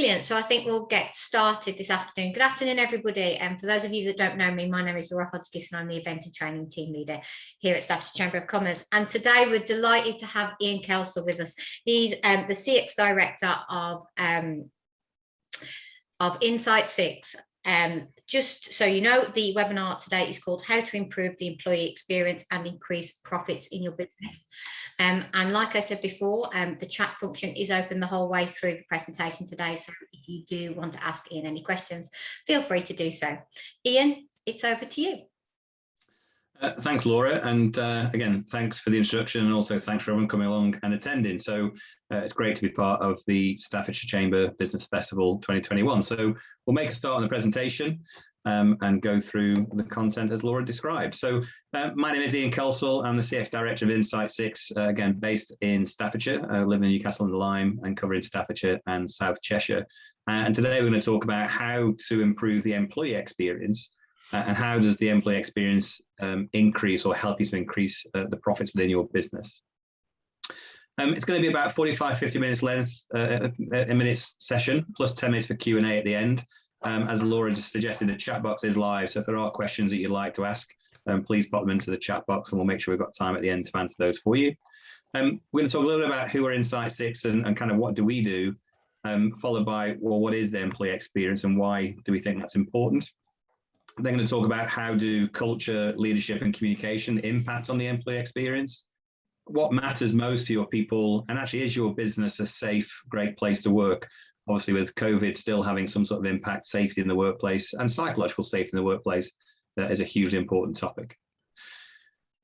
Brilliant. So I think we'll get started this afternoon. Good afternoon, everybody. And for those of you that don't know me, my name is Laura Hodgkins and I'm the event and training team leader here at Staffordshire Chamber of Commerce. And today we're delighted to have Ian Kelsall with us. He's the CX director of Insight 6. Just so you know, the webinar today is called How to Improve the Employee Experience and Increase Profits in Your Business. And like I said before, the chat function is open the whole way through the presentation today. So if you do want to ask Ian any questions, feel free to do so. Ian, it's over to you. Thanks, Laura. And again, thanks for the introduction, and also thanks for everyone coming along and attending. So it's great to be part of the Staffordshire Chamber Business Festival 2021. So we'll make a start on the presentation and go through the content as Laura described. So my name is Ian Kelsall. I'm the CX Director of Insight 6, again, based in Staffordshire, living in Newcastle on the Lyme and covering Staffordshire and South Cheshire. And today we're going to talk about how to improve the employee experience and how does the employee experience increase or help you to increase the profits within your business. It's going to be about 45-50 minutes length, a minutes session, plus 10 minutes for Q&A at the end. As Laura just suggested, the chat box is live, so if there are questions that you'd like to ask, please pop them into the chat box and we'll make sure we've got time at the end to answer those for you. We're going to talk a little bit about who are Insight 6 and kind of what do we do, followed by, well, what is the employee experience and why do we think that's important? They're going to talk about how do culture, leadership and communication impact on the employee experience, what matters most to your people, and actually is your business a safe, great place to work? Obviously with COVID still having some sort of impact, safety in the workplace and psychological safety in the workplace is a hugely important topic.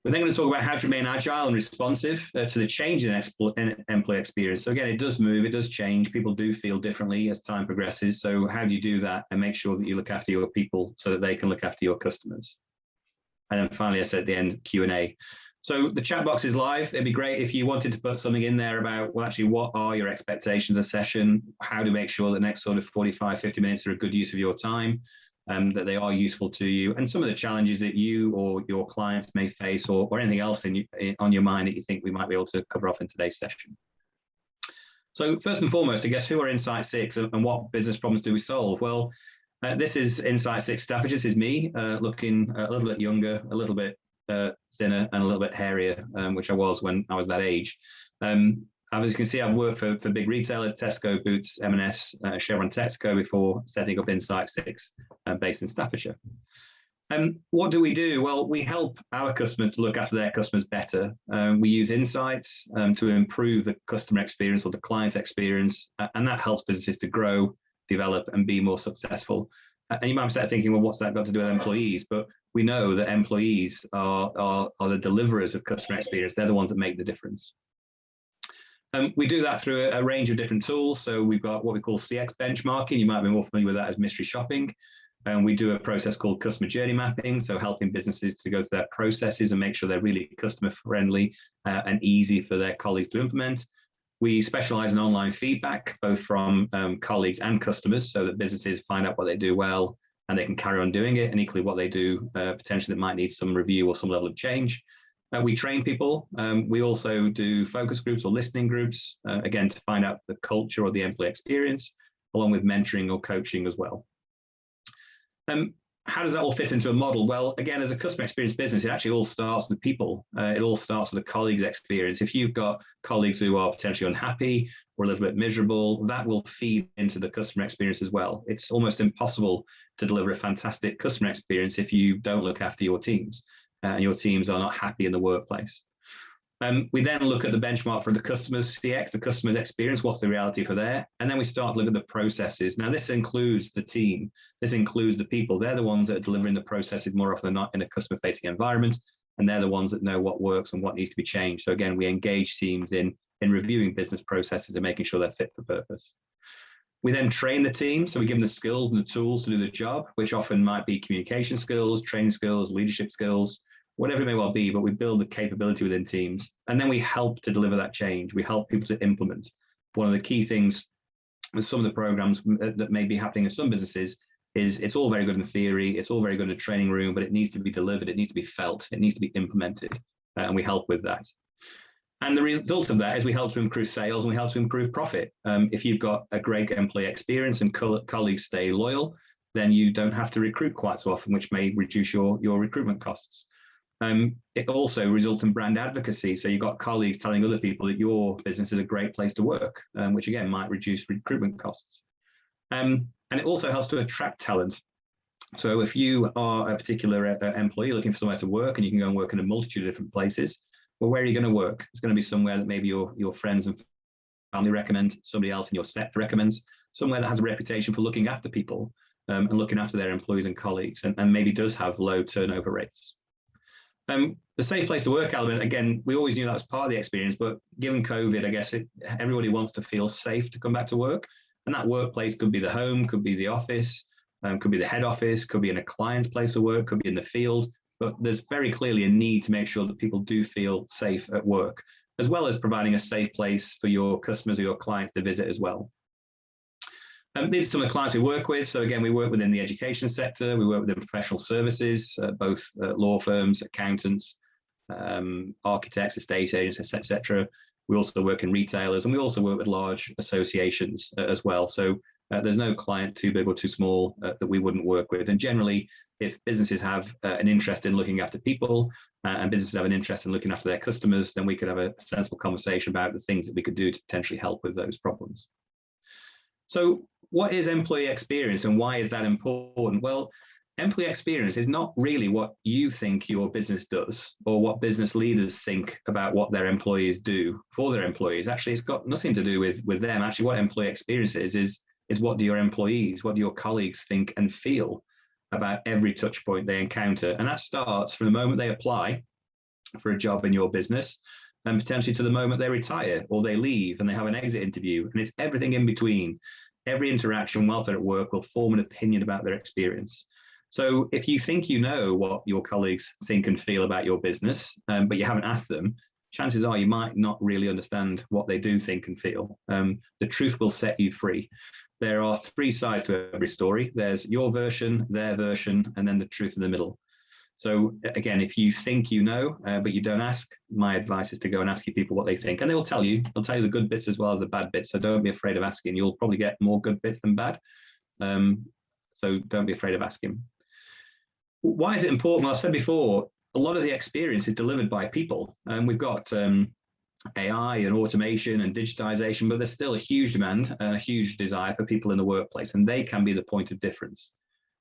We're then going to talk about how to remain agile and responsive to the change in employee experience. So again, it does move, it does change. People do feel differently as time progresses. So how do you do that and make sure that you look after your people so that they can look after your customers? And then finally, I said at the end, Q&A. So the chat box is live. It'd be great if you wanted to put something in there about, well, actually, what are your expectations of the session? How to make sure the next sort of 45, 50 minutes are a good use of your time, that they are useful to you, and some of the challenges that you or your clients may face, or anything else on your mind that you think we might be able to cover off in today's session. So first and foremost, I guess, who are Insight 6 and what business problems do we solve? Well, this is Insight 6 Staffordshire. This is me, looking a little bit younger, a little bit thinner and a little bit hairier, which I was when I was that age. As you can see, I've worked for big retailers, Tesco, Boots, M&S, Chevron, Tesco before setting up Insight 6 based in Staffordshire. What do we do? Well, we help our customers to look after their customers better. We use insights to improve the customer experience or the client experience, and that helps businesses to grow, develop and be more successful. And you might start thinking, well, what's that got to do with employees? But we know that employees are the deliverers of customer experience. They're the ones that make the difference. We do that through a range of different tools. So we've got what we call CX benchmarking. You might be more familiar with that as mystery shopping. And we do a process called customer journey mapping. So helping businesses to go through their processes and make sure they're really customer friendly and easy for their colleagues to implement. We specialize in online feedback, both from colleagues and customers, so that businesses find out what they do well and they can carry on doing it, and equally what they do potentially that might need some review or some level of change. We train people. We also do focus groups or listening groups, again, to find out the culture or the employee experience, along with mentoring or coaching as well. How does that all fit into a model? Well, again, as a customer experience business, it actually all starts with people. It all starts with the colleagues' experience. If you've got colleagues who are potentially unhappy or a little bit miserable, that will feed into the customer experience as well. It's almost impossible to deliver a fantastic customer experience if you don't look after your teams and your teams are not happy in the workplace. We then look at the benchmark for the customer's CX, the customer's experience, what's the reality for there? And then we start to look at the processes. Now, this includes the team. This includes the people. They're the ones that are delivering the processes more often than not in a customer-facing environment, and they're the ones that know what works and what needs to be changed. So again, we engage teams in reviewing business processes and making sure they're fit for purpose. We then train the team. So we give them the skills and the tools to do the job, which often might be communication skills, training skills, leadership skills, whatever it may well be, but we build the capability within teams. And then we help to deliver that change. We help people to implement. One of the key things with some of the programs that may be happening in some businesses is it's all very good in theory, it's all very good in a training room, but it needs to be delivered, it needs to be felt, it needs to be implemented, and we help with that. And the result of that is we help to improve sales and we help to improve profit. If you've got a great employee experience and colleagues stay loyal, then you don't have to recruit quite so often, which may reduce your recruitment costs. It also results in brand advocacy. So you've got colleagues telling other people that your business is a great place to work, which again might reduce recruitment costs. And it also helps to attract talent. So if you are a particular employee looking for somewhere to work and you can go and work in a multitude of different places, well, where are you going to work? It's going to be somewhere that maybe your friends and family recommend, somebody else in your sector recommends, somewhere that has a reputation for looking after people and looking after their employees and colleagues, and maybe does have low turnover rates. The safe place to work element, again, we always knew that was part of the experience, but given COVID, I guess everybody wants to feel safe to come back to work. And that workplace could be the home, could be the office, could be the head office, could be in a client's place of work, could be in the field. But there's very clearly a need to make sure that people do feel safe at work, as well as providing a safe place for your customers or your clients to visit as well. These are some of the clients we work with. So again, we work within the education sector, we work within professional services, both law firms, accountants, architects, estate agents, etc. We also work in retailers, and we also work with large associations as well. So there's no client too big or too small that we wouldn't work with. And generally, if businesses have an interest in looking after people and businesses have an interest in looking after their customers, then we could have a sensible conversation about the things that we could do to potentially help with those problems. So what is employee experience and why is that important? Well, employee experience is not really what you think your business does or what business leaders think about what their employees do for their employees. Actually, it's got nothing to do with them. Actually, what employee experience is what do your employees, what do your colleagues think and feel about every touch point they encounter. And that starts from the moment they apply for a job in your business and potentially to the moment they retire or they leave and they have an exit interview. And it's everything in between. Every interaction whilst they're at work will form an opinion about their experience. So if you think you know what your colleagues think and feel about your business, but you haven't asked them, chances are you might not really understand what they do think and feel. The truth will set you free. There are three sides to every story. There's your version, their version, and then the truth in the middle. So again, if you think you know, but you don't ask, my advice is to go and ask your people what they think. And they will tell you. They'll tell you the good bits as well as the bad bits. So don't be afraid of asking. You'll probably get more good bits than bad. So don't be afraid of asking. Why is it important? Well, I've said before, a lot of the experience is delivered by people. We've got AI and automation and digitization, but there's still a huge demand and a huge desire for people in the workplace, and they can be the point of difference.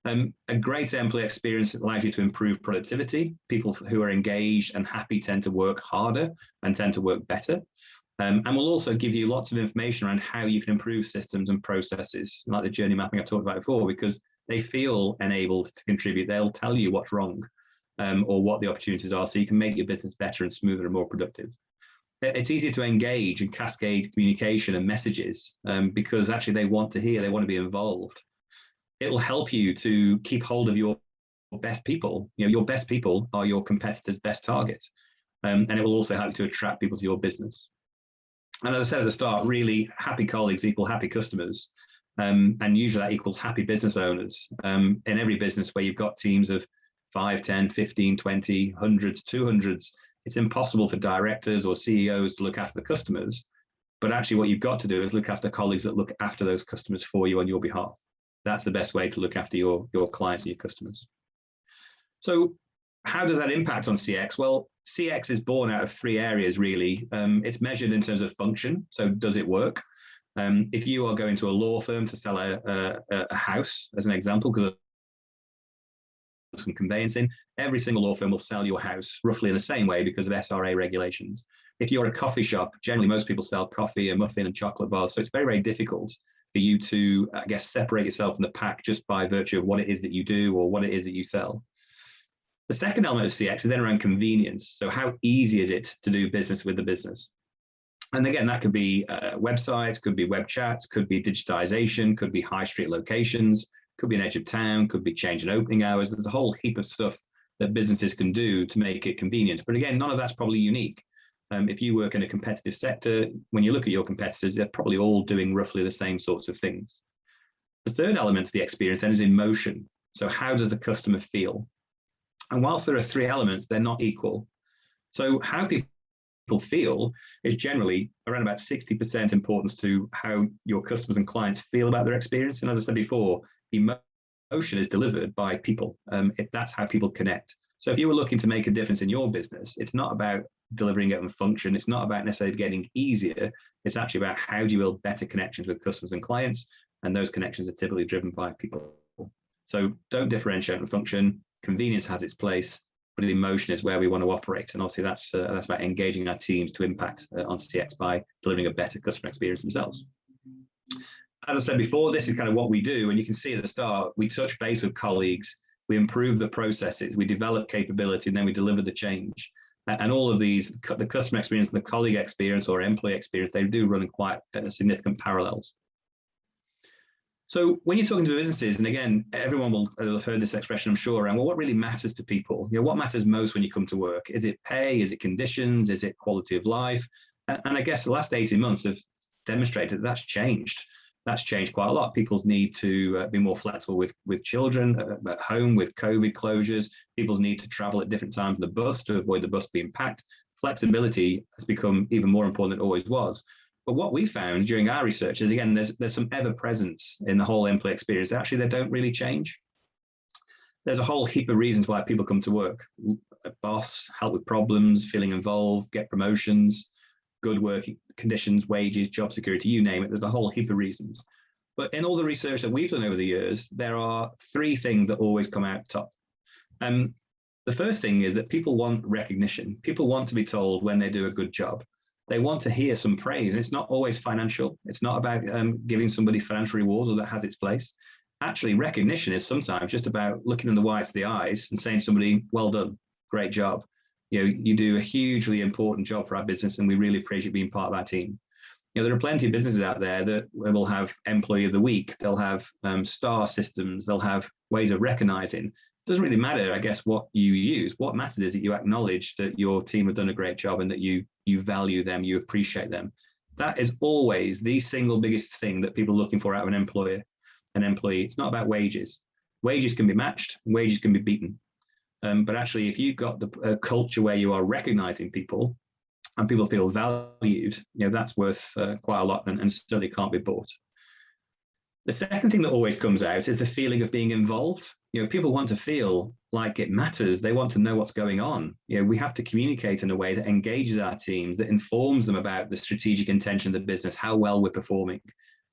A great employee experience allows you to improve productivity. People who are engaged and happy tend to work harder and tend to work better. And will also give you lots of information around how you can improve systems and processes, like the journey mapping I talked about before, because they feel enabled to contribute. They'll tell you what's wrong or what the opportunities are, so you can make your business better and smoother and more productive. It's easier to engage and cascade communication and messages because actually they want to hear, they want to be involved. It will help you to keep hold of your best people. You know, your best people are your competitors' best targets. And it will also help you to attract people to your business. And as I said at the start, really happy colleagues equal happy customers. And usually that equals happy business owners. In every business where you've got teams of 5, 10, 15, 20, hundreds, 200s, it's impossible for directors or CEOs to look after the customers. But actually what you've got to do is look after colleagues that look after those customers for you on your behalf. That's the best way to look after your clients and your customers. So how does that impact on CX? Well, CX is born out of three areas, really. It's measured in terms of function. So does it work? If you are going to a law firm to sell a house, as an example, because of some conveyancing, every single law firm will sell your house roughly in the same way because of SRA regulations. If you're a coffee shop, generally most people sell coffee, a muffin and chocolate bars. So it's very, very difficult for you to, I guess, separate yourself from the pack just by virtue of what it is that you do or what it is that you sell. The second element of CX is then around convenience. So how easy is it to do business with the business? And again, that could be websites, could be web chats, could be digitization, could be high street locations, could be an edge of town, could be change in opening hours. There's a whole heap of stuff that businesses can do to make it convenient. But again, none of that's probably unique. If you work in a competitive sector, when you look at your competitors, they're probably all doing roughly the same sorts of things. The third element of the experience then is emotion. So how does the customer feel? And whilst there are three elements, they're not equal. So how people feel is generally around about 60% importance to how your customers and clients feel about their experience. And as I said before, emotion is delivered by people. That's how people connect. So if you were looking to make a difference in your business, it's not about delivering it on function. It's not about necessarily getting easier. It's actually about how do you build better connections with customers and clients. And those connections are typically driven by people. So don't differentiate on function. Convenience has its place, but emotion is where we want to operate. And obviously that's about engaging our teams to impact on CX by delivering a better customer experience themselves. As I said before, this is kind of what we do. And you can see at the start, we touch base with colleagues, we improve the processes, we develop capability, and then we deliver the change. And all of these, the customer experience, the colleague experience or employee experience, they do run in quite significant parallels. So when you're talking to businesses, and again, everyone will have heard this expression, I'm sure, around, well, what really matters to people? What matters most when you come to work? Is it pay? Is it conditions? Is it quality of life? And I guess the last 18 months have demonstrated that that's changed. That's changed quite a lot. People's need to be more flexible with children at home, with COVID closures. People's need to travel at different times of the bus to avoid the bus being packed. Flexibility has become even more important than it always was. But what we found during our research is, again, there's some ever presence in the whole employee experience. Actually, they don't really change. There's a whole heap of reasons why people come to work. A boss, help with problems, feeling involved, get promotions, good working conditions, wages, job security, you name it. There's a whole heap of reasons. But in all the research that we've done over the years, there are three things that always come out top. The first thing is that people want recognition. People want to be told when they do a good job. They want to hear some praise, and it's not always financial. It's not about giving somebody financial rewards, or that has its place. Actually, recognition is sometimes just about looking in the whites of the eyes and saying to somebody, well done, great job. You do a hugely important job for our business, and we really appreciate being part of our team. There are plenty of businesses out there that will have employee of the week. They'll have star systems. They'll have ways of recognizing. It doesn't really matter, I guess, what you use. What matters is that you acknowledge that your team have done a great job and that you value them, you appreciate them. That is always the single biggest thing that people are looking for out of an employee. It's not about wages. Wages can be matched, wages can be beaten. But actually, if you've got a culture where you are recognizing people and people feel valued, that's worth quite a lot and certainly can't be bought. The second thing that always comes out is the feeling of being involved. People want to feel like it matters. They want to know what's going on. We have to communicate in a way that engages our teams, that informs them about the strategic intention of the business, how well we're performing.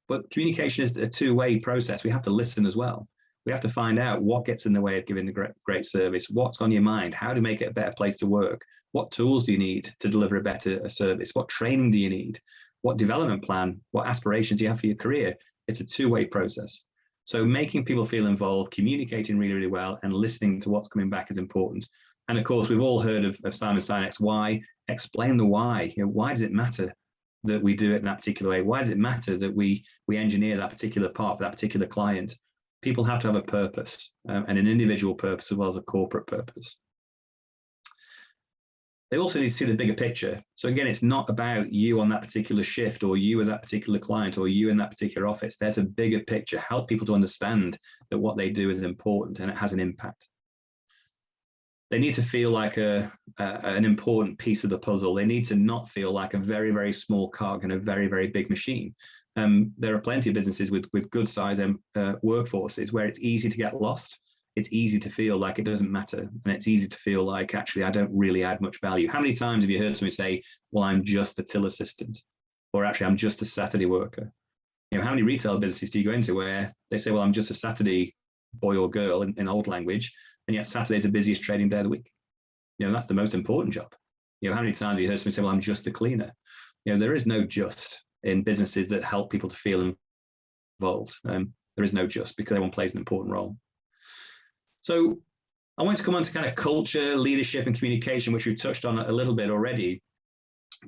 But communication is a two-way process. We have to listen as well. We have to find out what gets in the way of giving the great service, what's on your mind, how to make it a better place to work, what tools do you need to deliver a better service, what training do you need, what development plan, what aspirations do you have for your career. It's a two-way process. So making people feel involved, communicating really, really well, and listening to what's coming back is important. And of course, we've all heard of Simon Sinek's why. Explain the why. Why does it matter that we do it in that particular way? Why does it matter that we engineer that particular part for that particular client? People have to have a purpose, and an individual purpose as well as a corporate purpose. They also need to see the bigger picture. So again, it's not about you on that particular shift or you with that particular client or you in that particular office. There's a bigger picture. Help people to understand that what they do is important and it has an impact. They need to feel like an important piece of the puzzle. They need to not feel like a very, very small cog in a very, very big machine. There are plenty of businesses with good size workforces where it's easy to get lost. It's easy to feel like it doesn't matter. And it's easy to feel like, actually, I don't really add much value. How many times have you heard somebody say, well, I'm just a till assistant, or actually, I'm just a Saturday worker? How many retail businesses do you go into where they say, well, I'm just a Saturday boy or girl in old language, and yet Saturday is the busiest trading day of the week? That's the most important job. How many times have you heard somebody say, well, I'm just a cleaner? There is no just in businesses that help people to feel involved. There is no just, because everyone plays an important role. So I want to come on to kind of culture, leadership, and communication, which we've touched on a little bit already.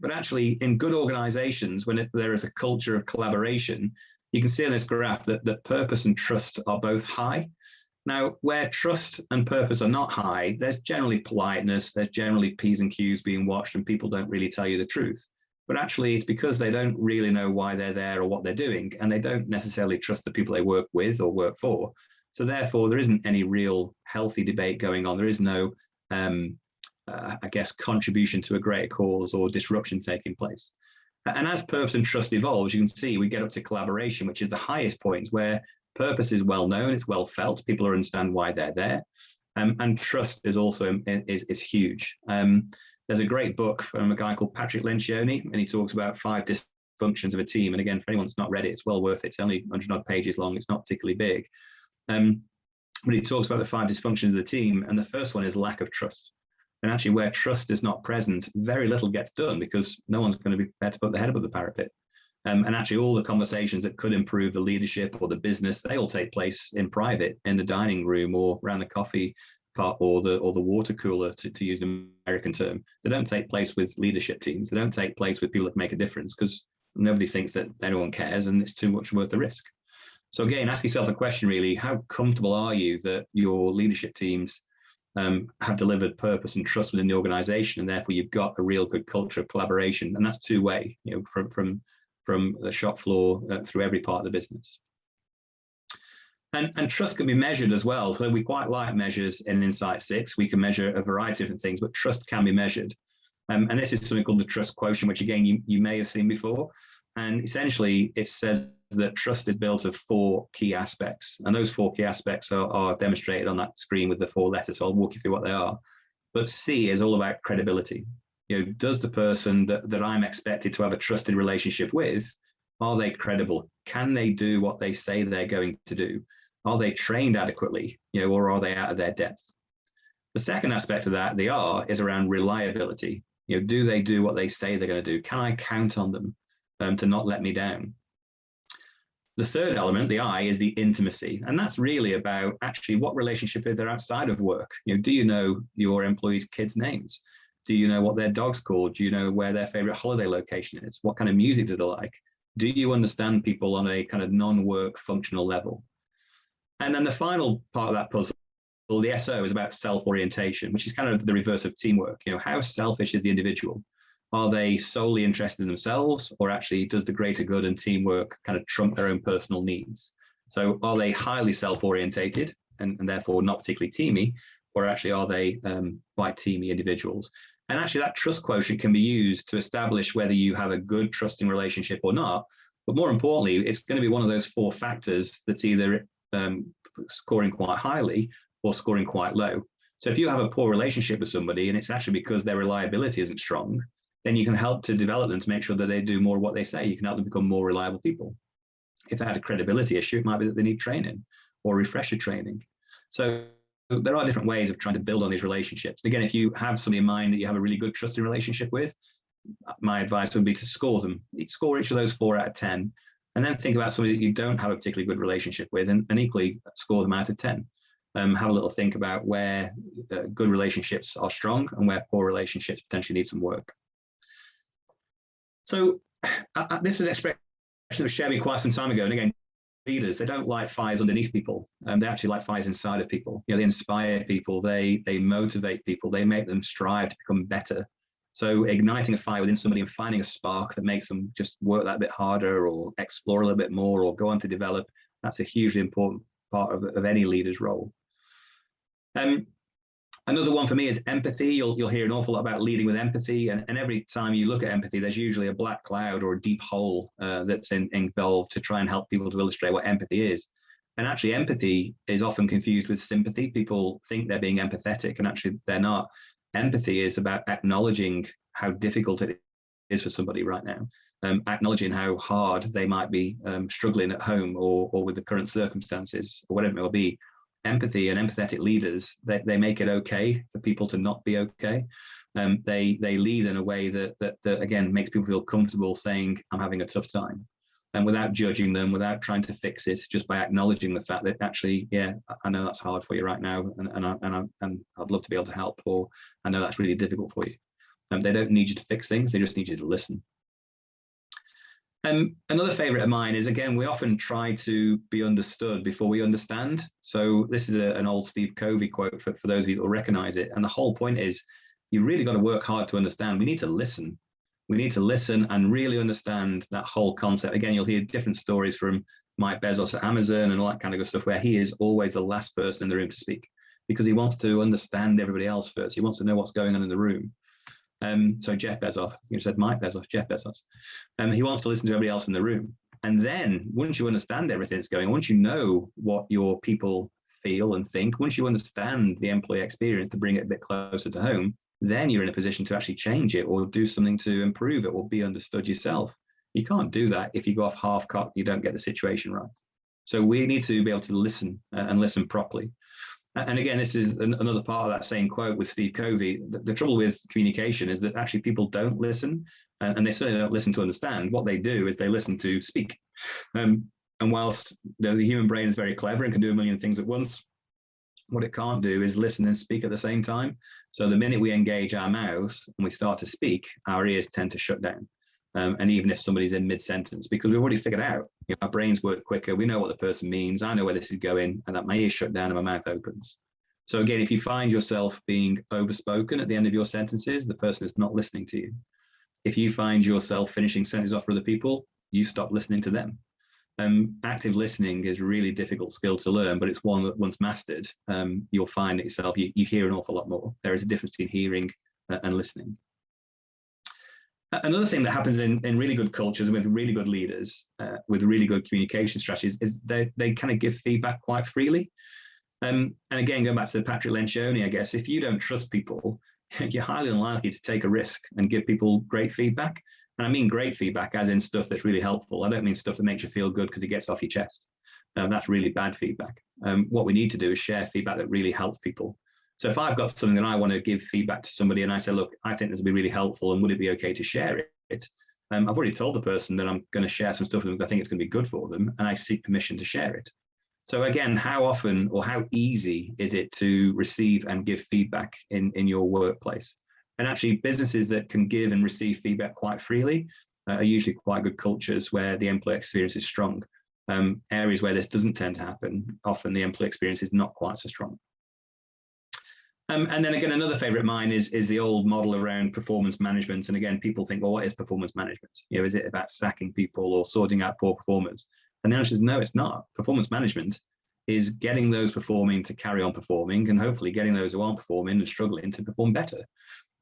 But actually, in good organizations, when there is a culture of collaboration, you can see on this graph that purpose and trust are both high. Now, where trust and purpose are not high, there's generally politeness, there's generally P's and Q's being watched, and people don't really tell you the truth. But actually, it's because they don't really know why they're there or what they're doing, and they don't necessarily trust the people they work with or work for. So therefore, there isn't any real healthy debate going on. There is no I guess, contribution to a greater cause or disruption taking place. And as purpose and trust evolves, you can see we get up to collaboration, which is the highest point, where purpose is well known, it's well felt, people understand why they're there. And trust is also is huge. There's a great book from a guy called Patrick Lencioni, and he talks about 5 dysfunctions of a team. And again, for anyone that's not read it, it's well worth it. It's only 100 odd pages long. It's not particularly big. But he talks about the 5 dysfunctions of the team. And the first one is lack of trust. And actually, where trust is not present, very little gets done because no one's going to be prepared to put their head above the parapet. And actually, all the conversations that could improve the leadership or the business, they all take place in private, in the dining room or around the coffee pot or the water cooler, to use an American term. They don't take place with leadership teams. They don't take place with people that make a difference because nobody thinks that anyone cares and it's too much worth the risk. So again, ask yourself a question really: how comfortable are you that your leadership teams have delivered purpose and trust within the organization, and therefore you've got a real good culture of collaboration? And that's two-way, from the shop floor through every part of the business. And trust can be measured as well. So we quite like measures in Insight 6. We can measure a variety of different things, but trust can be measured. And this is something called the trust quotient, which again, you may have seen before. And essentially it says that trust is built of 4 key aspects. And those 4 key aspects are demonstrated on that screen with the 4 letters. So I'll walk you through what they are. But C is all about credibility. Does the person that I'm expected to have a trusted relationship with, are they credible? Can they do what they say they're going to do? Are they trained adequately, or are they out of their depth? The second aspect of that, the R, is around reliability. Do they do what they say they're going to do? Can I count on them to not let me down? The third element, the I, is the intimacy. And that's really about actually what relationship is there outside of work? Do you know your employees' kids' names? Do you know what their dog's called? Do you know where their favorite holiday location is? What kind of music do they like? Do you understand people on a kind of non-work functional level? And then the final part of that puzzle, the SO, is about self-orientation, which is kind of the reverse of teamwork. How selfish is the individual? Are they solely interested in themselves, or actually does the greater good and teamwork kind of trump their own personal needs? So are they highly self-orientated and therefore not particularly teamy, or actually are they quite teamy individuals? And actually that trust quotient can be used to establish whether you have a good trusting relationship or not. But more importantly, it's going to be one of those 4 factors that's either scoring quite highly or scoring quite low. So if you have a poor relationship with somebody and it's actually because their reliability isn't strong, then you can help to develop them to make sure that they do more of what they say. You can help them become more reliable people. If they had a credibility issue, it might be that they need training or refresher training. So there are different ways of trying to build on these relationships. Again, if you have somebody in mind that you have a really good trusting relationship with, my advice would be to score them. Score each of those 4 out of 10. And then think about somebody that you don't have a particularly good relationship with and equally score them out of 10. Have a little think about where good relationships are strong and where poor relationships potentially need some work. So this is an expression that was shared quite some time ago. And again, leaders, they don't light fires underneath people. They actually light fires inside of people. They inspire people, they motivate people, they make them strive to become better. So igniting a fire within somebody and finding a spark that makes them just work that bit harder or explore a little bit more or go on to develop, that's a hugely important part of any leader's role. Another one for me is empathy. You'll hear an awful lot about leading with empathy. And every time you look at empathy, there's usually a black cloud or a deep hole that's involved to try and help people to illustrate what empathy is. And actually empathy is often confused with sympathy. People think they're being empathetic and actually they're not. Empathy is about acknowledging how difficult it is for somebody right now, acknowledging how hard they might be struggling at home or with the current circumstances or whatever it may be. Empathy and empathetic leaders, they make it okay for people to not be okay. They lead in a way that again makes people feel comfortable saying, I'm having a tough time. And without judging them, without trying to fix it, just by acknowledging the fact that actually, yeah, I know that's hard for you right now, and I'd love to be able to help, or I know that's really difficult for you. They don't need you to fix things; they just need you to listen. Another favorite of mine is, again, we often try to be understood before we understand. So this is an old Steve Covey quote for those of you that will recognize it. And the whole point is, you've really got to work hard to understand. We need to listen. We need to listen and really understand that whole concept. Again, you'll hear different stories from Mike Bezos at Amazon and all that kind of good stuff, where he is always the last person in the room to speak. because he wants to understand everybody else first. He wants to know what's going on in the room. So Jeff Bezos, you said Mike Bezos, Jeff Bezos. He wants to listen to everybody else in the room. And then once you understand everything that's going on, once you know what your people feel and think, once you understand the employee experience to bring it a bit closer to home, then you're in a position to actually change it or do something to improve it or be understood yourself. You can't do that if you go off half-cocked, you don't get the situation right. So we need to be able to listen and listen properly. And again, this is another part of that same quote with Steve Covey. The trouble with communication is that actually people don't listen, and they certainly don't listen to understand. What they do is they listen to speak. And whilst the human brain is very clever and can do a million things at once, what it can't do is listen and speak at the same time. So the minute we engage our mouths and we start to speak, our ears tend to shut down. And even if somebody's in mid-sentence, because we've already figured out, our brains work quicker, we know what the person means, I know where this is going, and that my ears shut down and my mouth opens. So again, if you find yourself being overspoken at the end of your sentences, the person is not listening to you. If you find yourself finishing sentences off for other people, you stop listening to them. Active listening is a really difficult skill to learn, but it's one that once mastered, you'll find that yourself, you hear an awful lot more. There is a difference between hearing and listening. Another thing that happens in really good cultures with really good leaders, with really good communication strategies, is they kind of give feedback quite freely. And again, going back to the Patrick Lencioni, I guess, if you don't trust people, you're highly unlikely to take a risk and give people great feedback. And I mean great feedback as in stuff that's really helpful. I don't mean stuff that makes you feel good because it gets off your chest. That's really bad feedback. What we need to do is share feedback that really helps people. So if I've got something that I want to give feedback to somebody and I say, look, I think this would be really helpful and would it be okay to share it? I've already told the person that I'm going to share some stuff with them that I think it's going to be good for them, and I seek permission to share it. So again, how often or how easy is it to receive and give feedback in your workplace? And actually businesses that can give and receive feedback quite freely are usually quite good cultures where the employee experience is strong. Areas where this doesn't tend to happen, often the employee experience is not quite so strong. And then again, another favorite of mine is the old model around performance management. And again, people think, well, what is performance management? Is it about sacking people or sorting out poor performers? And the answer is no, it's not. Performance management is getting those performing to carry on performing, and hopefully getting those who aren't performing and struggling to perform better.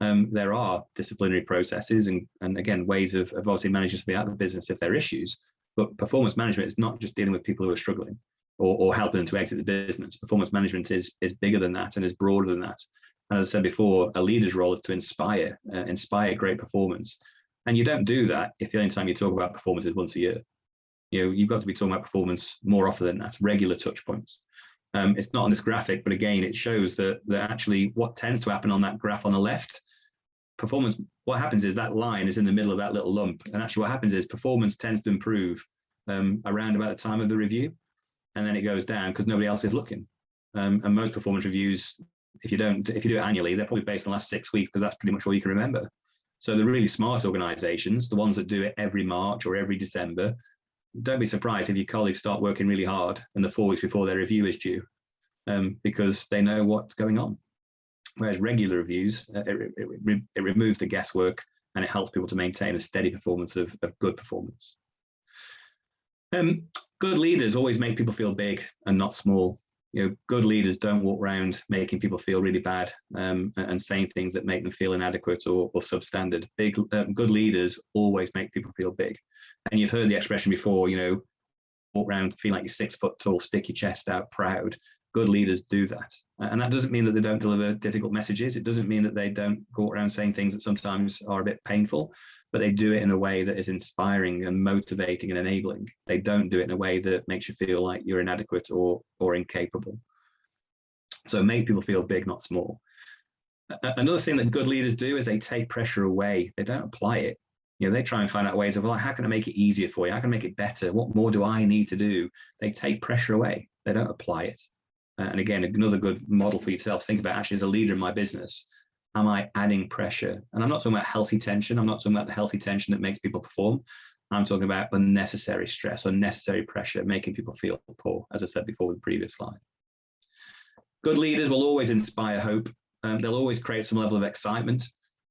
There are disciplinary processes and again, ways of obviously managers to be out of the business if there are issues. But performance management is not just dealing with people who are struggling or helping them to exit the business. Performance management is bigger than that and is broader than that. And as I said before, a leader's role is to inspire great performance. And you don't do that if the only time you talk about performance is once a year. You've got to be talking about performance more often than that, regular touch points. It's not on this graphic, but again, it shows that actually what tends to happen on that graph on the left, performance, what happens is that line is in the middle of that little lump. And actually what happens is performance tends to improve around about the time of the review. And then it goes down because nobody else is looking. And most performance reviews, if you do it annually, they're probably based on the last 6 weeks because that's pretty much all you can remember. So the really smart organizations, the ones that do it every March or every December, don't be surprised if your colleagues start working really hard in the 4 weeks before their review is due, because they know what's going on. Whereas regular reviews, it removes the guesswork and it helps people to maintain a steady performance of good performance. Good leaders always make people feel big and not small. Good leaders don't walk around making people feel really bad and saying things that make them feel inadequate or substandard. Good leaders always make people feel big. And you've heard the expression before, walk around feeling like you're 6 foot tall, stick your chest out, proud. Good leaders do that. And that doesn't mean that they don't deliver difficult messages. It doesn't mean that they don't go around saying things that sometimes are a bit painful, but they do it in a way that is inspiring and motivating and enabling. They don't do it in a way that makes you feel like you're inadequate or incapable. So make people feel big, not small. Another thing that good leaders do is they take pressure away. They don't apply it. They try and find out ways of, well, how can I make it easier for you? How can I make it better? What more do I need to do? They take pressure away. They don't apply it. And again, another good model for yourself, think about actually as a leader in my business, am I adding pressure? And I'm not talking about healthy tension. I'm not talking about the healthy tension that makes people perform. I'm talking about unnecessary stress, unnecessary pressure, making people feel poor, as I said before with the previous slide. Good leaders will always inspire hope. They'll always create some level of excitement.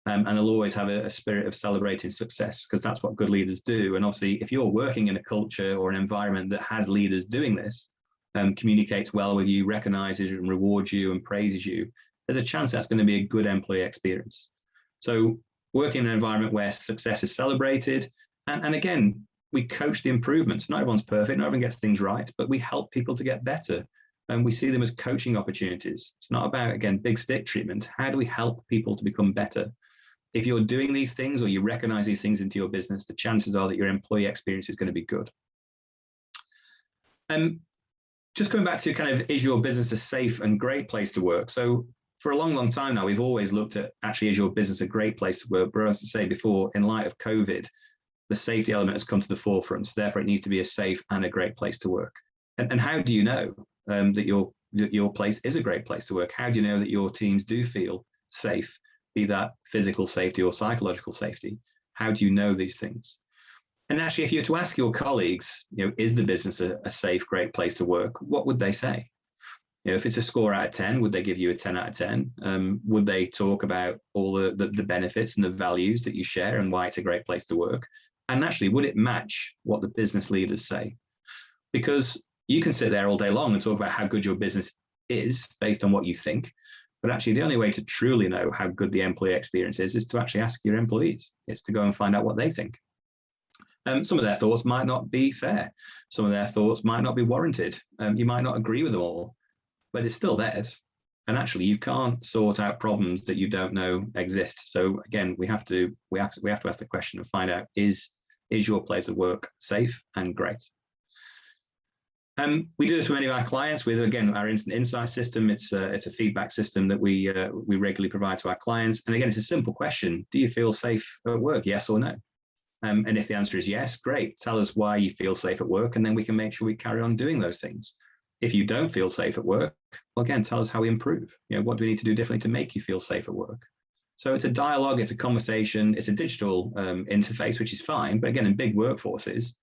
And they'll always have a spirit of celebrating success, because that's what good leaders do. And obviously, if you're working in a culture or an environment that has leaders doing this, communicates well with you, recognizes and rewards you and praises you, there's a chance that's going to be a good employee experience. So working in an environment where success is celebrated, and again, we coach the improvements. Not everyone's perfect, not everyone gets things right, but we help people to get better. And we see them as coaching opportunities. It's not about, again, big stick treatment. How do we help people to become better? If you're doing these things or you recognize these things into your business, the chances are that your employee experience is going to be good. Just going back to kind of, is your business a safe and great place to work? So for a long, long time now, we've always looked at, actually, is your business a great place to work? But as I say before, in light of COVID, the safety element has come to the forefront. So therefore, it needs to be a safe and a great place to work. And how do you know that your place is a great place to work? How do you know that your teams do feel safe, be that physical safety or psychological safety? How do you know these things? And actually, if you were to ask your colleagues, is the business a safe, great place to work? What would they say? If it's a score out of 10, would they give you a 10 out of 10? Would they talk about all the benefits and the values that you share and why it's a great place to work? And actually, would it match what the business leaders say? Because you can sit there all day long and talk about how good your business is based on what you think. But actually, the only way to truly know how good the employee experience is to actually ask your employees. It's to go and find out what they think. Some of their thoughts might not be fair. Some of their thoughts might not be warranted. You might not agree with them all, but it's still theirs. And actually, you can't sort out problems that you don't know exist. So again, we have to ask the question and find out, is your place of work safe and great? We do this with many of our clients with, again, our instant insight system. It's a feedback system that we regularly provide to our clients. And again, it's a simple question. Do you feel safe at work? Yes or no? And if the answer is yes, great. Tell us why you feel safe at work, and then we can make sure we carry on doing those things. If you don't feel safe at work, well, again, tell us how we improve. What do we need to do differently to make you feel safe at work? So it's a dialogue, it's a conversation, it's a digital interface, which is fine. But again, in big workforces,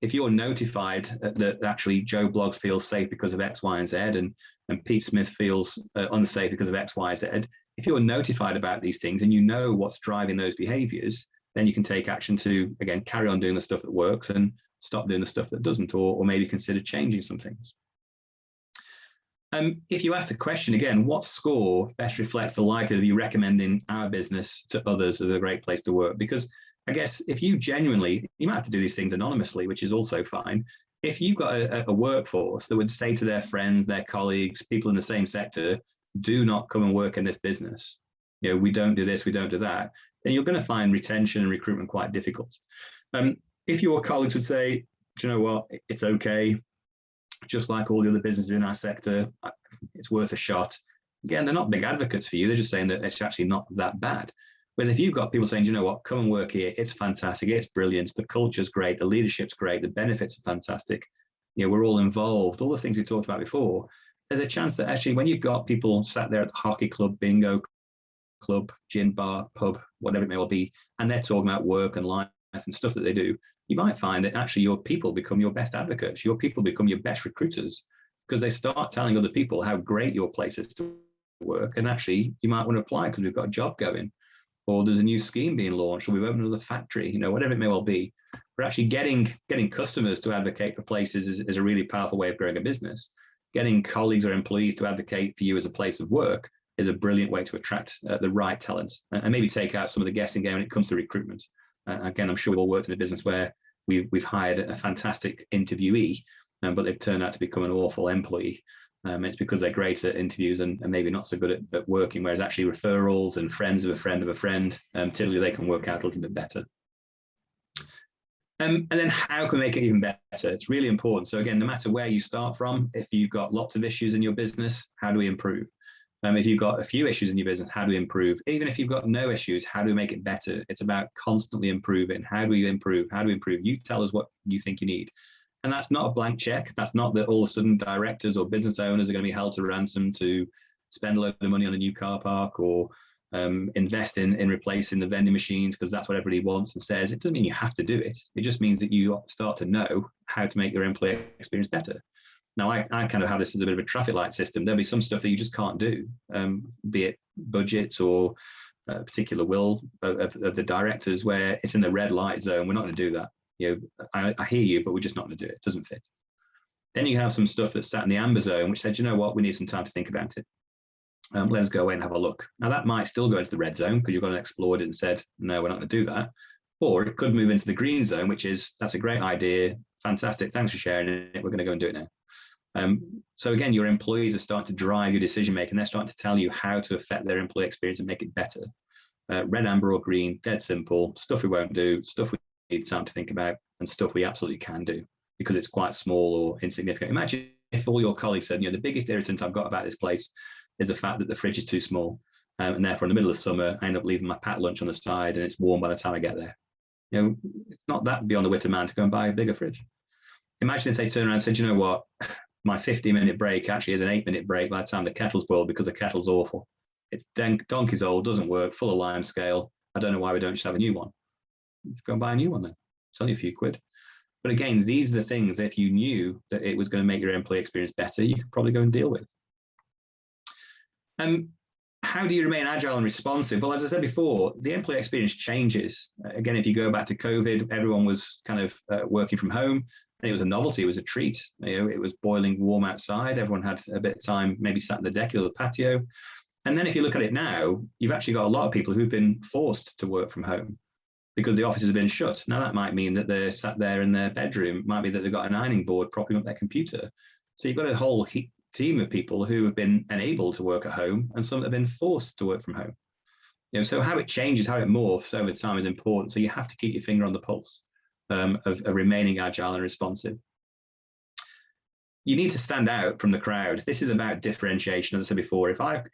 if you're notified that actually Joe Bloggs feels safe because of X, Y, and Z, and Pete Smith feels unsafe because of X, Y, Z, if you're notified about these things and you know what's driving those behaviors, then you can take action to, again, carry on doing the stuff that works and stop doing the stuff that doesn't, or maybe consider changing some things. If you ask the question again, what score best reflects the likelihood of you recommending our business to others as a great place to work? Because I guess if you genuinely, you might have to do these things anonymously, which is also fine. If you've got a workforce that would say to their friends, their colleagues, people in the same sector, do not come and work in this business. We don't do this, we don't do that, then you're going to find retention and recruitment quite difficult. If your colleagues would say, do you know what, it's okay, just like all the other businesses in our sector, it's worth a shot. Again, they're not big advocates for you. They're just saying that it's actually not that bad. Whereas if you've got people saying, you know what, come and work here, it's fantastic, it's brilliant, the culture's great, the leadership's great, the benefits are fantastic, we're all involved, all the things we talked about before, there's a chance that actually when you've got people sat there at the hockey club, bingo club, gin bar, pub, whatever it may well be, and they're talking about work and life and stuff that they do, you might find that actually your people become your best advocates, your people become your best recruiters, because they start telling other people how great your place is to work, and actually you might want to apply because we've got a job going, or there's a new scheme being launched, or we've opened another factory, whatever it may well be. But actually getting customers to advocate for places is a really powerful way of growing a business. Getting colleagues or employees to advocate for you as a place of work is a brilliant way to attract the right talent and maybe take out some of the guessing game when it comes to recruitment. Again, I'm sure we've all worked in a business where we've hired a fantastic interviewee, but they've turned out to become an awful employee. It's because they're great at interviews and maybe not so good at working, whereas actually referrals and friends of a friend of a friend, typically they can work out a little bit better. And then how can we make it even better? It's really important. So again, no matter where you start from, if you've got lots of issues in your business, how do we improve? If you've got a few issues in your business, how do we improve? Even if you've got no issues, how do we make it better? It's about constantly improving. How do we improve? How do we improve? You tell us what you think you need. And that's not a blank check. That's not that all of a sudden directors or business owners are going to be held to ransom to spend a load of money on a new car park or invest in replacing the vending machines because that's what everybody wants and says. It doesn't mean you have to do it. It just means that you start to know how to make your employee experience better. Now, I kind of have this as a bit of a traffic light system. There'll be some stuff that you just can't do, be it budgets or a particular will of the directors where it's in the red light zone. We're not going to do that. I hear you, but we're just not going to do it. It doesn't fit. Then you have some stuff that's sat in the amber zone, which said, you know what, we need some time to think about it. Let's go away and have a look. Now that might still go into the red zone because you've gone and explored it and said, no, we're not going to do that. Or it could move into the green zone, which is, that's a great idea. Fantastic. Thanks for sharing it. We're going to go and do it now. So again, your employees are starting to drive your decision making. They're starting to tell you how to affect their employee experience and make it better. Red, amber, or green, dead simple. Stuff we won't do, stuff we need time to think about, and stuff we absolutely can do because it's quite small or insignificant. Imagine if all your colleagues said, you know, the biggest irritant I've got about this place is the fact that the fridge is too small. And therefore, in the middle of summer, I end up leaving my packed lunch on the side and it's warm by the time I get there. You know, it's not that beyond the wit of man to go and buy a bigger fridge. Imagine if they turn around and said, you know what, my 15-minute break actually is an 8-minute break by the time the kettle's boiled because the kettle's awful. It's donkey's old, doesn't work, full of lime scale. I don't know why we don't just have a new one. Go and buy a new one then. It's only a few quid. But again, these are the things that if you knew that it was going to make your employee experience better, you could probably go and deal with. How do you remain agile and responsive? Well, as I said before, the employee experience changes. Again, if you go back to COVID, everyone was kind of working from home, and it was a novelty, it was a treat. You know, it was boiling warm outside. Everyone had a bit of time, maybe sat in the deck or the patio. And then if you look at it now, you've actually got a lot of people who've been forced to work from home because the offices have been shut. Now that might mean that they're sat there in their bedroom. It might be that they've got an ironing board propping up their computer. So you've got a whole team of people who have been enabled to work at home and some that have been forced to work from home. You know, so how it changes, how it morphs over time is important. So you have to keep your finger on the pulse of remaining agile and responsive. You need to stand out from the crowd. This is about differentiation. As I said before, if I've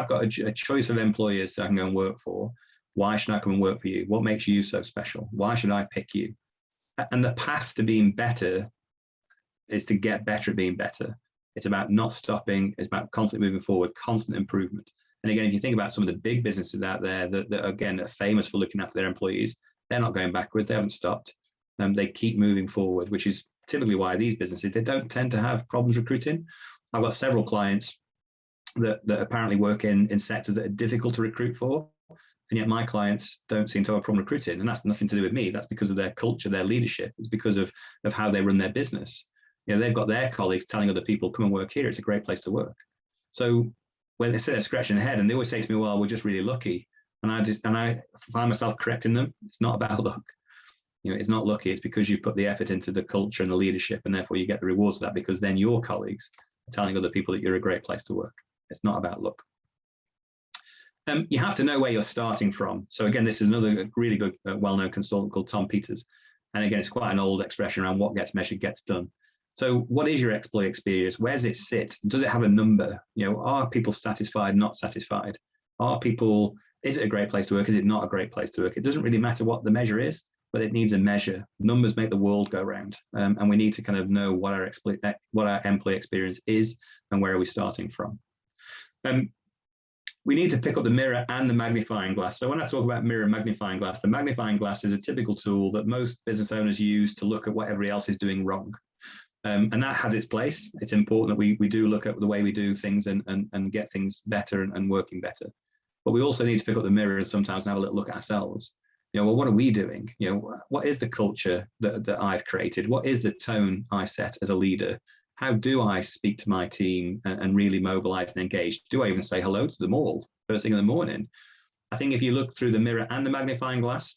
got a choice of employers that I can go and work for, why should I come and work for you? What makes you so special? Why should I pick you? And the path to being better is to get better at being better. It's about not stopping. It's about constantly moving forward, constant improvement. And again, if you think about some of the big businesses out there that again, are famous for looking after their employees, they're not going backwards. They haven't stopped. They keep moving forward, which is typically why these businesses, they don't tend to have problems recruiting. I've got several clients that apparently work in sectors that are difficult to recruit for. And yet my clients don't seem to have a problem recruiting. And that's nothing to do with me. That's because of their culture, their leadership. It's because of how they run their business. You know, they've got their colleagues telling other people, come and work here. It's a great place to work. So when they say they're scratching their head and they always say to me, well, we're just really lucky. And I find myself correcting them. It's not about luck. You know, it's not lucky. It's because you put the effort into the culture and the leadership, and therefore you get the rewards of that, because then your colleagues are telling other people that you're a great place to work. It's not about luck. You have to know where you're starting from. So again, this is another really good, well-known consultant called Tom Peters. And again, it's quite an old expression around what gets measured gets done. So what is your employee experience? Where does it sit? Does it have a number? You know, are people satisfied, not satisfied? Is it a great place to work? Is it not a great place to work? It doesn't really matter what the measure is, but it needs a measure. Numbers make the world go round. And we need to kind of know what our employee experience is and where are we starting from. We need to pick up the mirror and the magnifying glass. So when I talk about mirror and magnifying glass, the magnifying glass is a typical tool that most business owners use to look at what everybody else is doing wrong. And that has its place. It's important that we do look at the way we do things and get things better and working better. But we also need to pick up the mirror and sometimes have a little look at ourselves. You know, well, what are we doing? You know, what is the culture that I've created? What is the tone I set as a leader? How do I speak to my team and really mobilize and engage? Do I even say hello to them all first thing in the morning? I think if you look through the mirror and the magnifying glass,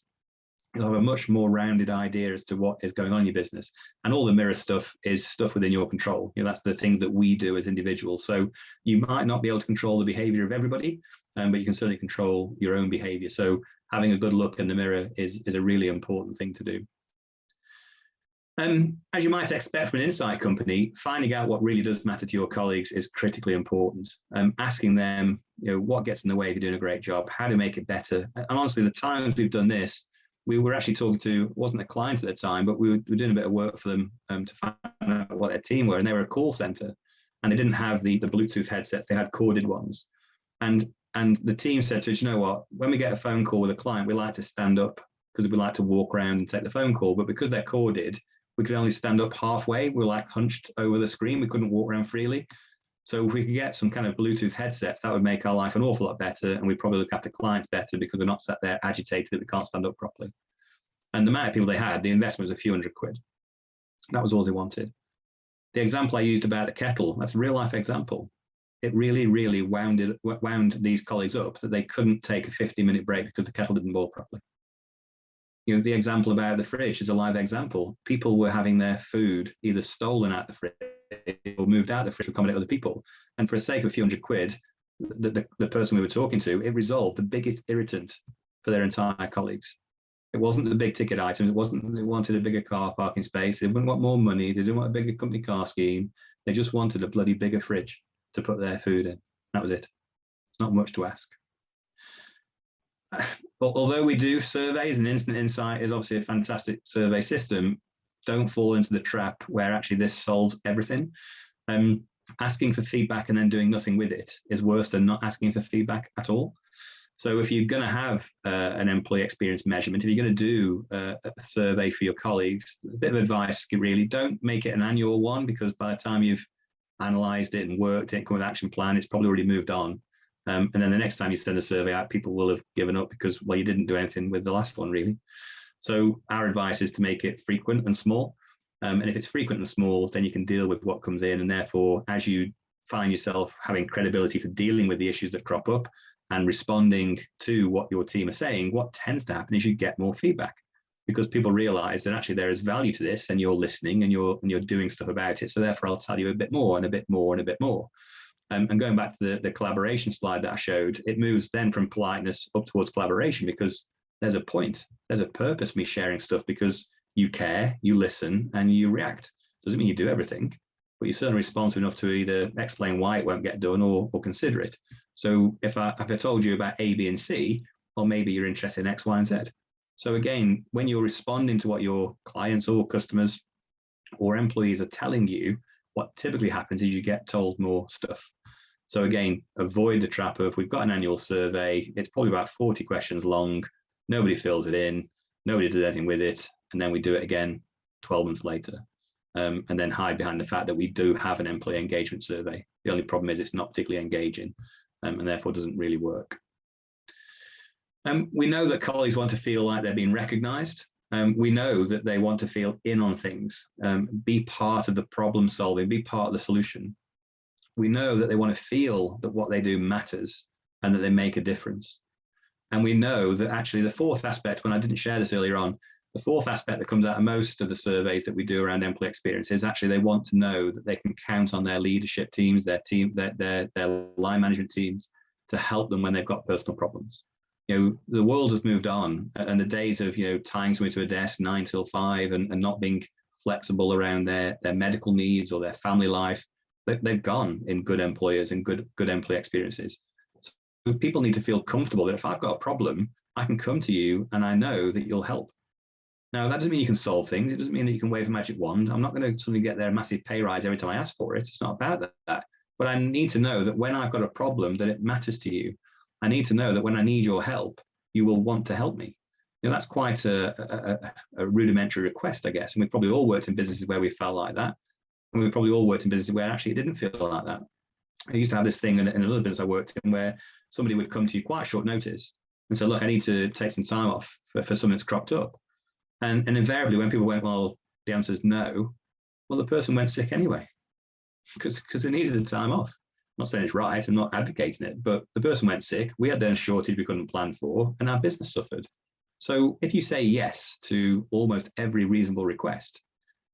you'll have a much more rounded idea as to what is going on in your business. And all the mirror stuff is stuff within your control. You know, that's the things that we do as individuals. So you might not be able to control the behavior of everybody, but you can certainly control your own behavior. So having a good look in the mirror is a really important thing to do. As you might expect from an insight company, finding out what really does matter to your colleagues is critically important. Asking them, you know, what gets in the way of you doing a great job, how to make it better. And honestly, the times we've done this, we were actually talking to, wasn't a client at the time, but we were doing a bit of work for them to find out what their team were. And they were a call center and they didn't have the Bluetooth headsets, they had corded ones. And the team said to us, you know what, when we get a phone call with a client, we like to stand up because we like to walk around and take the phone call. But because they're corded, we could only stand up halfway. We're like hunched over the screen. We couldn't walk around freely. So if we could get some kind of Bluetooth headsets, that would make our life an awful lot better. And we'd probably look after clients better because we're not sat there agitated that we can't stand up properly. And the amount of people they had, the investment was a few £100. That was all they wanted. The example I used about the kettle, that's a real life example. It really, really wound these colleagues up that they couldn't take a 50-minute break because the kettle didn't boil properly. You know, the example about the fridge is a live example. People were having their food either stolen out the fridge or moved out the fridge to accommodate other people. And for the sake of a few hundred quid, the person we were talking to, it resolved the biggest irritant for their entire colleagues. It wasn't the big ticket items. It wasn't they wanted a bigger car parking space. They didn't want more money. They didn't want a bigger company car scheme. They just wanted a bloody bigger fridge to put their food in. That was it. It's not much to ask. Although we do surveys, and Instant Insight is obviously a fantastic survey system, don't fall into the trap where actually this solves everything. Asking for feedback and then doing nothing with it is worse than not asking for feedback at all. So if you're going to have an employee experience measurement, if you're going to do a survey for your colleagues, a bit of advice, really don't make it an annual one, because by the time you've analysed it and worked it, come with an action plan, it's probably already moved on. And then the next time you send a survey out, people will have given up because, well, you didn't do anything with the last one, really. So our advice is to make it frequent and small. And if it's frequent and small, then you can deal with what comes in. And therefore, as you find yourself having credibility for dealing with the issues that crop up and responding to what your team are saying, what tends to happen is you get more feedback, because people realize that actually there is value to this and you're listening and you're doing stuff about it. So therefore, I'll tell you a bit more and a bit more and a bit more. And going back to the collaboration slide that I showed, it moves then from politeness up towards collaboration, because there's a point, there's a purpose me sharing stuff, because you care, you listen, and you react. Doesn't mean you do everything, but you're certainly responsive enough to either explain why it won't get done or consider it. So if I told you about A, B, and C, well, maybe you're interested in X, Y, and Z. So again, when you're responding to what your clients or customers or employees are telling you, what typically happens is you get told more stuff. So again, avoid the trap of, we've got an annual survey, it's probably about 40 questions long, nobody fills it in, nobody does anything with it, and then we do it again 12 months later. And then hide behind the fact that we do have an employee engagement survey. The only problem is it's not particularly engaging, and therefore doesn't really work. We know that colleagues want to feel like they're being recognized. We know that they want to feel in on things, be part of the problem solving, be part of the solution. We know that they want to feel that what they do matters and that they make a difference. And we know that actually the fourth aspect, when I didn't share this earlier on, the fourth aspect that comes out of most of the surveys that we do around employee experience is actually they want to know that they can count on their leadership teams, their line management teams to help them when they've got personal problems. You know, the world has moved on, and the days of, you know, tying somebody to a desk 9 till 5 and not being flexible around their medical needs or their family life, they've gone in good employers and good employee experiences. So people need to feel comfortable that if I've got a problem, I can come to you and I know that you'll help. Now, that doesn't mean you can solve things. It doesn't mean that you can wave a magic wand. I'm not going to suddenly get their massive pay rise every time I ask for it. It's not about that. But I need to know that when I've got a problem, that it matters to you. I need to know that when I need your help, you will want to help me. You know, that's quite a rudimentary request, I guess. And we've probably all worked in businesses where we felt like that. And we've probably all worked in businesses where actually it didn't feel like that. I used to have this thing in another business I worked in where somebody would come to you quite short notice and say, look, I need to take some time off for something that's cropped up. And invariably, when people went, well, the answer is no, well, the person went sick anyway, because they needed the time off. I'm not saying it's right, I'm not advocating it, but the person went sick, we had then a shortage we couldn't plan for, and our business suffered. So if you say yes to almost every reasonable request,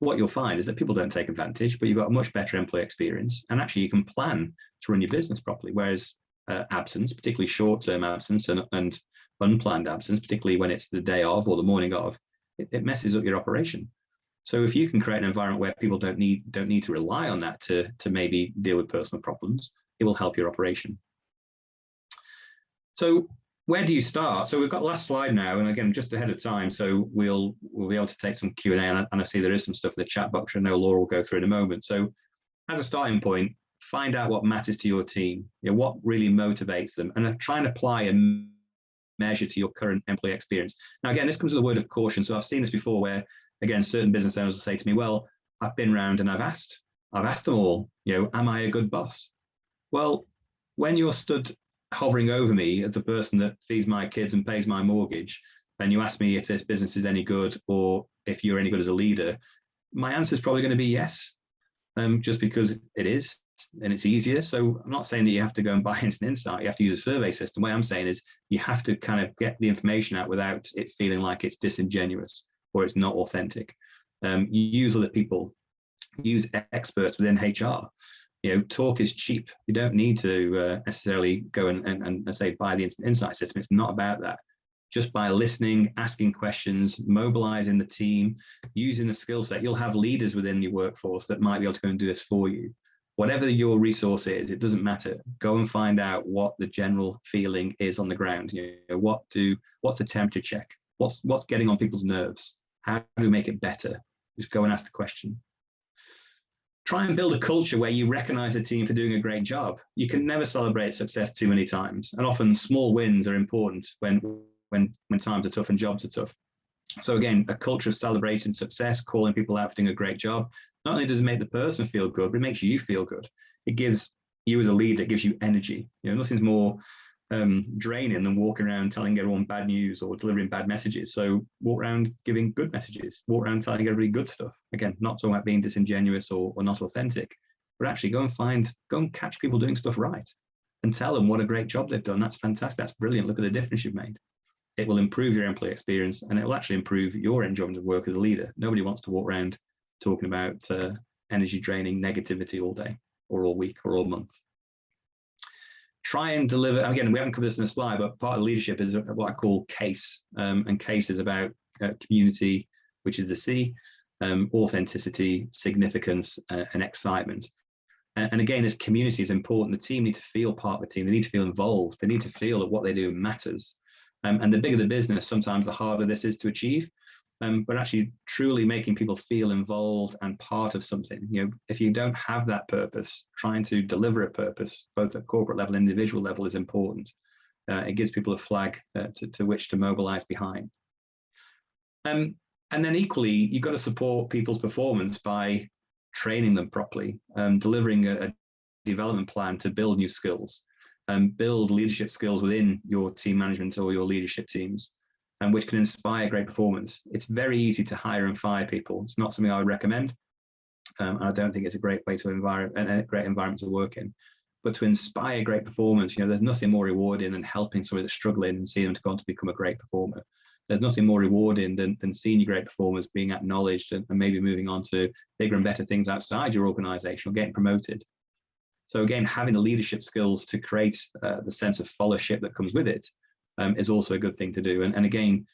what you'll find is that people don't take advantage, but you've got a much better employee experience, and actually you can plan to run your business properly, whereas absence, particularly short-term absence and unplanned absence, particularly when it's the day of or the morning of, it messes up your operation. So if you can create an environment where people don't need to rely on that to maybe deal with personal problems, it will help your operation. So where do you start? So we've got the last slide now, and again, just ahead of time, so we'll be able to take some Q&A, and I see there is some stuff in the chat box I know Laura will go through in a moment. So as a starting point, find out what matters to your team, you know, what really motivates them, and try and apply a measure to your current employee experience. Now, again, this comes with a word of caution. So I've seen this before where, again, certain business owners will say to me, well, I've been around and I've asked them all, you know, am I a good boss? Well, when you're stood hovering over me as the person that feeds my kids and pays my mortgage, and you ask me if this business is any good or if you're any good as a leader, my answer is probably going to be yes. just because it is and it's easier. So I'm not saying that you have to go and buy instant insight. You have to use a survey system. What I'm saying is you have to kind of get the information out without it feeling like it's disingenuous or it's not authentic. You use other people, use experts within HR. Talk is cheap. You don't need to necessarily go and say buy the instant insight system. It's not about that. Just by listening, asking questions, mobilizing the team, using the skill set, you'll have leaders within your workforce that might be able to go and do this for you. Whatever your resource is, it doesn't matter. Go and find out what the general feeling is on the ground. What's the temperature check? What's getting on people's nerves? How do we make it better? Just go and ask the question. Try and build a culture where you recognize the team for doing a great job. You can never celebrate success too many times, and often small wins are important when times are tough and jobs are tough. So again, a culture of celebration, success, calling people out for doing a great job, not only does it make the person feel good, but it makes you feel good. It gives you as a leader, it gives you energy. Nothing's more draining than walking around telling everyone bad news or delivering bad messages. So walk around giving good messages, walk around telling everybody good stuff. Again, not talking about being disingenuous or not authentic, but actually go and catch people doing stuff right and tell them what a great job they've done. That's fantastic. That's brilliant. Look at the difference you've made. It will improve your employee experience, and it will actually improve your enjoyment of work as a leader. Nobody wants to walk around talking about energy draining negativity all day or all week or all month. Try and deliver, again, we haven't covered this in the slide, but part of leadership is what I call CASE. And CASE is about community, which is the C, authenticity, significance, and excitement. And again, as community is important, the team need to feel part of the team. They need to feel involved. They need to feel that what they do matters. And the bigger the business, sometimes the harder this is to achieve. But actually truly making people feel involved and part of something. If you don't have that purpose, trying to deliver a purpose, both at corporate level and individual level, is important. It gives people a flag to which to mobilize behind. And then equally, you've got to support people's performance by training them properly, delivering a development plan to build new skills, build leadership skills within your team management or your leadership teams, and which can inspire great performance. It's very easy to hire and fire people. It's not something I would recommend. I don't think it's a great way to a great environment to work in. But to inspire great performance, there's nothing more rewarding than helping somebody that's struggling and seeing them to go on to become a great performer. There's nothing more rewarding than seeing your great performers being acknowledged and maybe moving on to bigger and better things outside your organization or getting promoted. So again, having the leadership skills to create the sense of followership that comes with it is also a good thing to do. And again,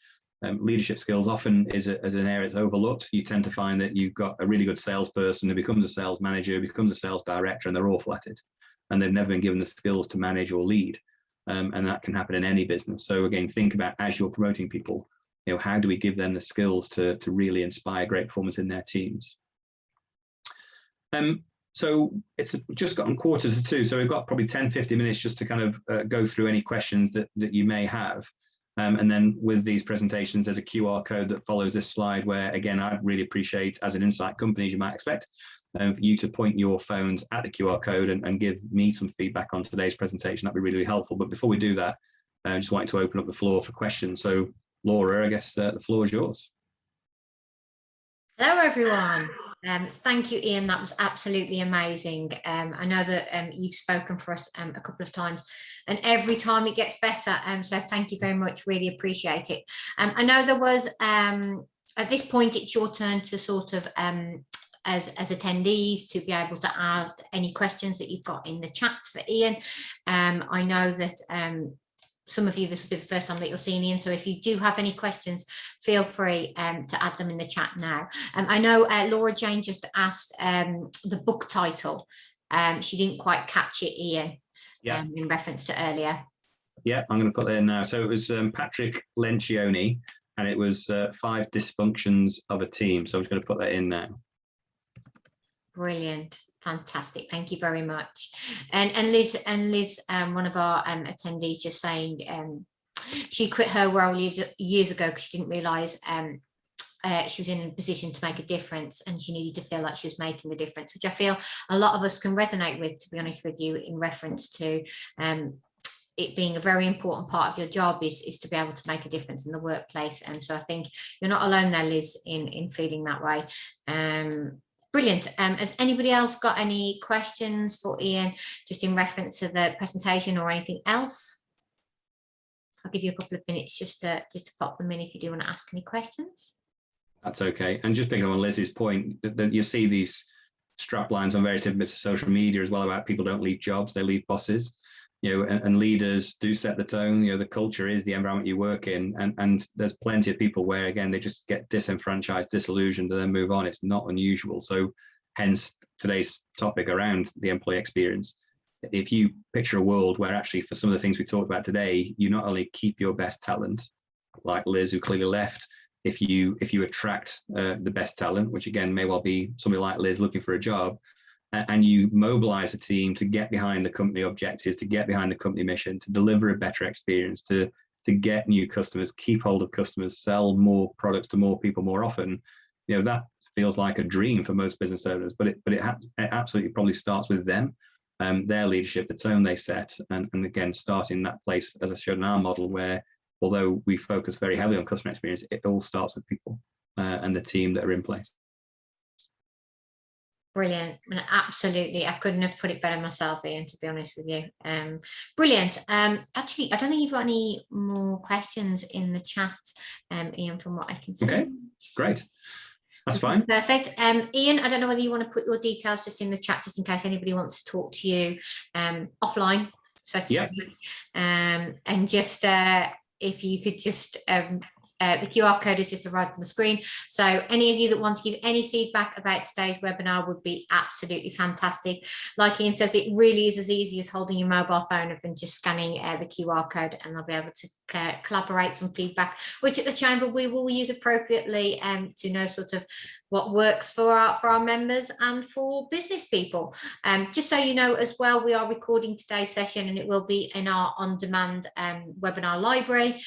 leadership skills often is an area that's overlooked. You tend to find that you've got a really good salesperson who becomes a sales manager, becomes a sales director, and they're awful at it. And they've never been given the skills to manage or lead. And that can happen in any business. So again, think about, as you're promoting people, how do we give them the skills to really inspire great performance in their teams? So it's just gotten 1:45, so we've got probably 10-15 minutes just to kind of go through any questions that you may have. And then with these presentations, there's a QR code that follows this slide where, again, I'd really appreciate, as an insight company, as you might expect, for you to point your phones at the QR code and give me some feedback on today's presentation. That'd be really, really helpful. But before we do that, I just wanted to open up the floor for questions. So Laura, I guess the floor is yours. Hello, everyone. Thank you, Ian. That was absolutely amazing. I know that you've spoken for us a couple of times, and every time it gets better. So thank you very much. Really appreciate it. I know there was, at this point, it's your turn to sort of, as attendees, to be able to ask any questions that you've got in the chat for Ian. I know that some of you, this will be the first time that you're seeing Ian, so if you do have any questions, feel free to add them in the chat now. I know Laura Jane just asked the book title. She didn't quite catch it, Ian, in reference to earlier. Yeah, I'm going to put that in now. So it was Patrick Lencioni, and it was 5 Dysfunctions of a Team. So I'm just going to put that in now. Brilliant. Fantastic, thank you very much. And Liz, one of our attendees, just saying she quit her role years ago because she didn't realise she was in a position to make a difference, and she needed to feel like she was making a difference, which I feel a lot of us can resonate with, to be honest with you, in reference to it being a very important part of your job is to be able to make a difference in the workplace. And so I think you're not alone there, Liz, in feeling that way. Brilliant. Has anybody else got any questions for Ian, just in reference to the presentation or anything else? I'll give you a couple of minutes just to pop them in if you do want to ask any questions. That's okay. And just picking up on Liz's point, that you see these strap lines on various different bits of social media as well about people don't leave jobs, they leave bosses. And leaders do set the tone. The culture is the environment you work in, and there's plenty of people where, again, they just get disenfranchised, disillusioned, and then move on. It's not unusual. So hence today's topic around the employee experience. If you picture a world where actually, for some of the things we talked about today, you not only keep your best talent, like Liz, who clearly left, if you attract the best talent, which again may well be somebody like Liz looking for a job, and you mobilize a team to get behind the company objectives, to get behind the company mission, to deliver a better experience, to get new customers, keep hold of customers, sell more products to more people more often, that feels like a dream for most business owners. But it absolutely probably starts with them, their leadership, the tone they set, and again, starting that place, as I showed in our model, where although we focus very heavily on customer experience, it all starts with people and the team that are in place. Brilliant. Absolutely. I couldn't have put it better myself, Ian, to be honest with you. Brilliant. Actually, I don't think you've got any more questions in the chat, Ian, from what I can see. Okay, great. That's fine. Perfect. Ian, I don't know whether you want to put your details just in the chat, just in case anybody wants to talk to you offline, so to speak. And just if you could just the QR code is just arrived on the screen. So any of you that want to give any feedback about today's webinar would be absolutely fantastic. Like Ian says, it really is as easy as holding your mobile phone up and just scanning the QR code, and they'll be able to collaborate some feedback, which at the Chamber we will use appropriately to know sort of what works for our members and for business people. Just so you know as well, we are recording today's session and it will be in our on-demand webinar library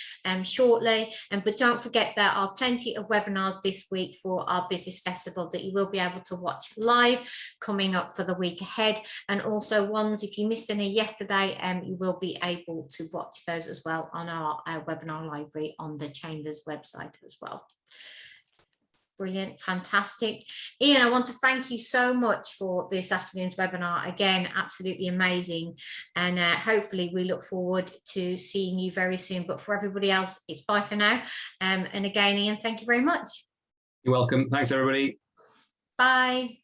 shortly. But don't forget, there are plenty of webinars this week for our business festival that you will be able to watch live coming up for the week ahead, and also ones, if you missed any yesterday, you will be able to watch those as well on our webinar library on the Chamber's website as well. Brilliant, fantastic. Ian, I want to thank you so much for this afternoon's webinar. Again, absolutely amazing. And hopefully we look forward to seeing you very soon. But for everybody else, it's bye for now. And again, Ian, thank you very much. You're welcome. Thanks, everybody. Bye.